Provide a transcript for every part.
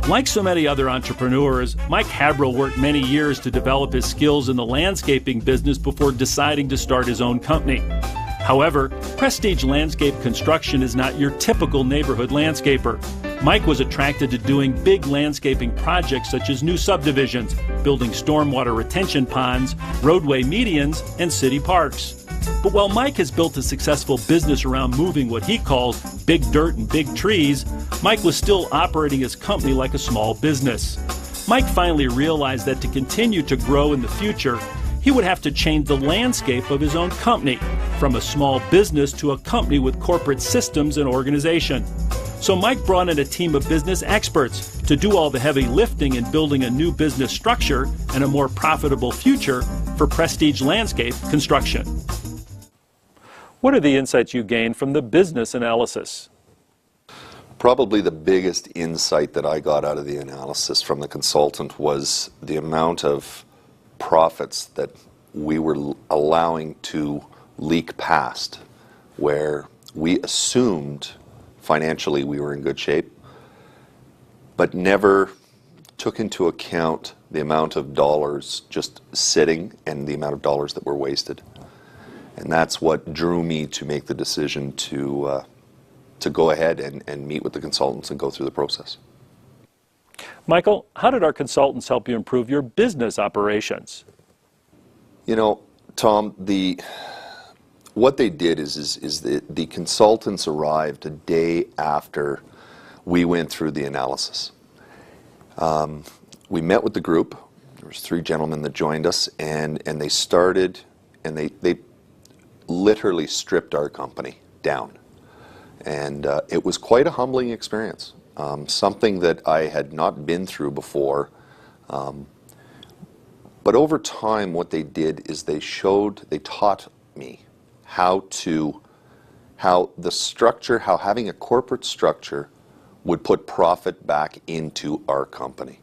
Like so many other entrepreneurs, Mike Habrel worked many years to develop his skills in the landscaping business before deciding to start his own company. However, Prestige Landscape Construction is not your typical neighborhood landscaper. Mike was attracted to doing big landscaping projects such as new subdivisions, building stormwater retention ponds, roadway medians, and city parks. But while Mike has built a successful business around moving what he calls big dirt and big trees, Mike was still operating his company like a small business. Mike finally realized that to continue to grow in the future, he would have to change the landscape of his own company, from a small business to a company with corporate systems and organization. So Mike brought in a team of business experts to do all the heavy lifting in building a new business structure and a more profitable future for Prestige Landscape Construction. What are the insights you gained from the business analysis? Probably the biggest insight that I got out of the analysis from the consultant was the amount of profits that we were allowing to leak past, where we assumed financially we were in good shape, but never took into account the amount of dollars just sitting and the amount of dollars that were wasted. And that's what drew me to make the decision to go ahead and meet with the consultants and go through the process. Michael, how did our consultants help you improve your business operations? You know, Tom, what they did is the consultants arrived a day after we went through the analysis. We met with the group. There was 3 gentlemen that joined us, and they started, and they literally stripped our company down. And it was quite a humbling experience, something that I had not been through before. But over time, what they did is they taught me how having a corporate structure would put profit back into our company.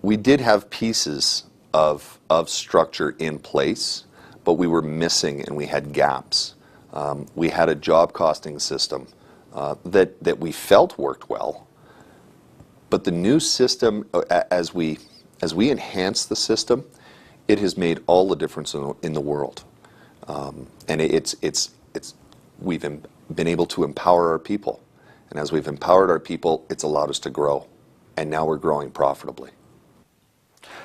We did have pieces of structure in place, but we were missing and we had gaps. We had a job costing system that we felt worked well, but the new system, as we enhance the system, it has made all the difference in the world. And we've been able to empower our people, and as we've empowered our people, it's allowed us to grow, and now we're growing profitably.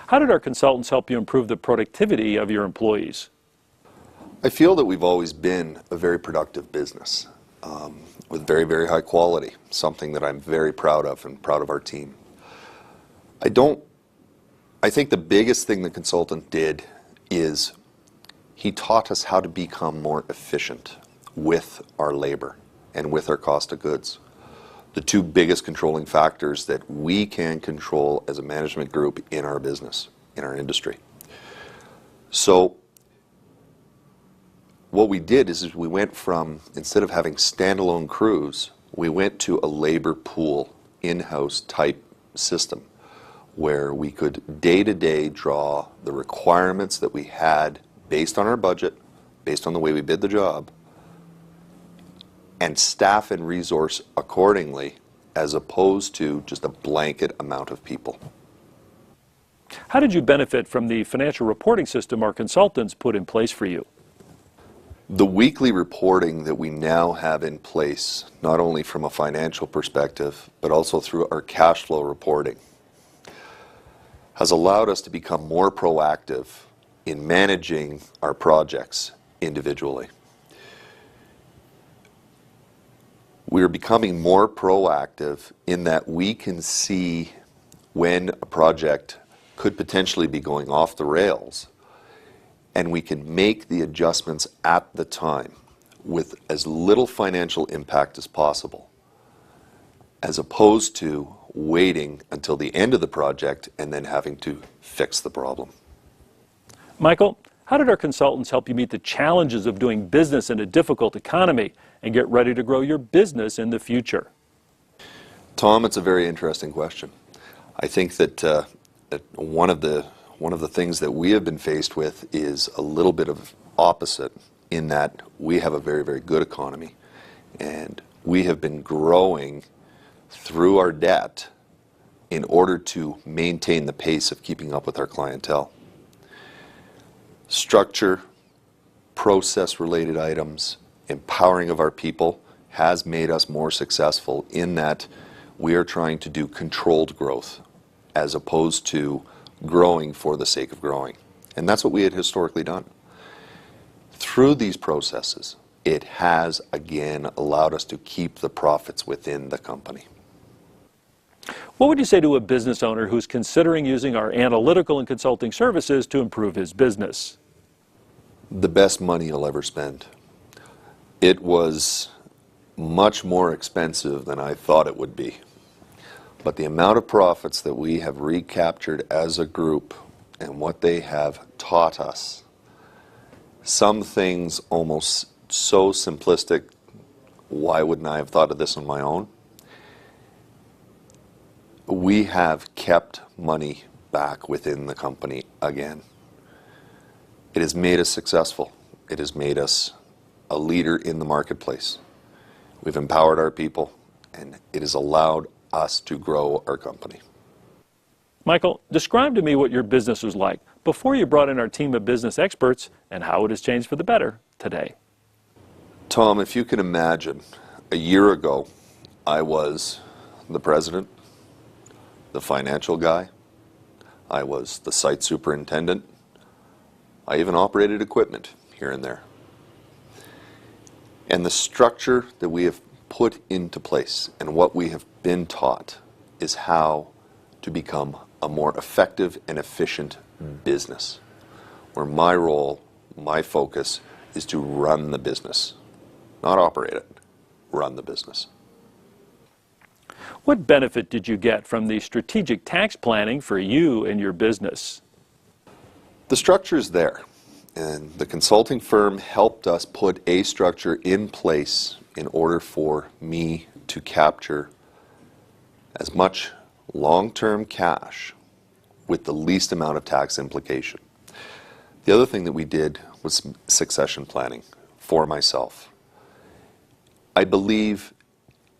How did our consultants help you improve the productivity of your employees? I feel that we've always been a very productive business with very, very high quality, something that I'm very proud of and proud of our team. I think the biggest thing the consultant did is he taught us how to become more efficient with our labor and with our cost of goods. The 2 biggest controlling factors that we can control as a management group in our business, in our industry. So what we did is we went from, instead of having standalone crews, we went to a labor pool in-house type system where we could day-to-day draw the requirements that we had based on our budget, based on the way we bid the job, and staff and resource accordingly, as opposed to just a blanket amount of people. How did you benefit from the financial reporting system our consultants put in place for you? The weekly reporting that we now have in place, not only from a financial perspective, but also through our cash flow reporting, has allowed us to become more proactive in managing our projects individually. We are becoming more proactive in that we can see when a project could potentially be going off the rails, and we can make the adjustments at the time with as little financial impact as possible, as opposed to waiting until the end of the project and then having to fix the problem. Michael, how did our consultants help you meet the challenges of doing business in a difficult economy and get ready to grow your business in the future? Tom, it's a very interesting question. I think that one of the things that we have been faced with is a little bit of opposite, in that we have a very, very good economy, and we have been growing through our debt in order to maintain the pace of keeping up with our clientele. Structure, process-related items, empowering of our people has made us more successful in that we are trying to do controlled growth as opposed to growing for the sake of growing. And that's what we had historically done. Through these processes, it has again allowed us to keep the profits within the company. What would you say to a business owner who's considering using our analytical and consulting services to improve his business? The best money you'll ever spend. It was much more expensive than I thought it would be. But the amount of profits that we have recaptured as a group and what they have taught us, some things almost so simplistic, why wouldn't I have thought of this on my own? We have kept money back within the company again. It has made us successful. It has made us a leader in the marketplace. We've empowered our people, and it has allowed us to grow our company. Michael, describe to me what your business was like before you brought in our team of business experts and how it has changed for the better today. Tom, if you can imagine, a year ago, I was the president, the financial guy, I was the site superintendent, I even operated equipment here and there. And the structure that we have put into place and what we have been taught is how to become a more effective and efficient business, where my role, my focus is to run the business, not operate it, run the business. What benefit did you get from the strategic tax planning for you and your business? The structure is there, and the consulting firm helped us put a structure in place in order for me to capture as much long-term cash with the least amount of tax implication. The other thing that we did was succession planning for myself. I believe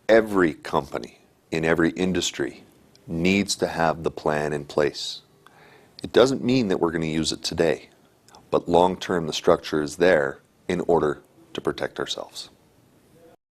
every company in every industry needs to have the plan in place. It doesn't mean that we're going to use it today, but long-term the structure is there in order to protect ourselves.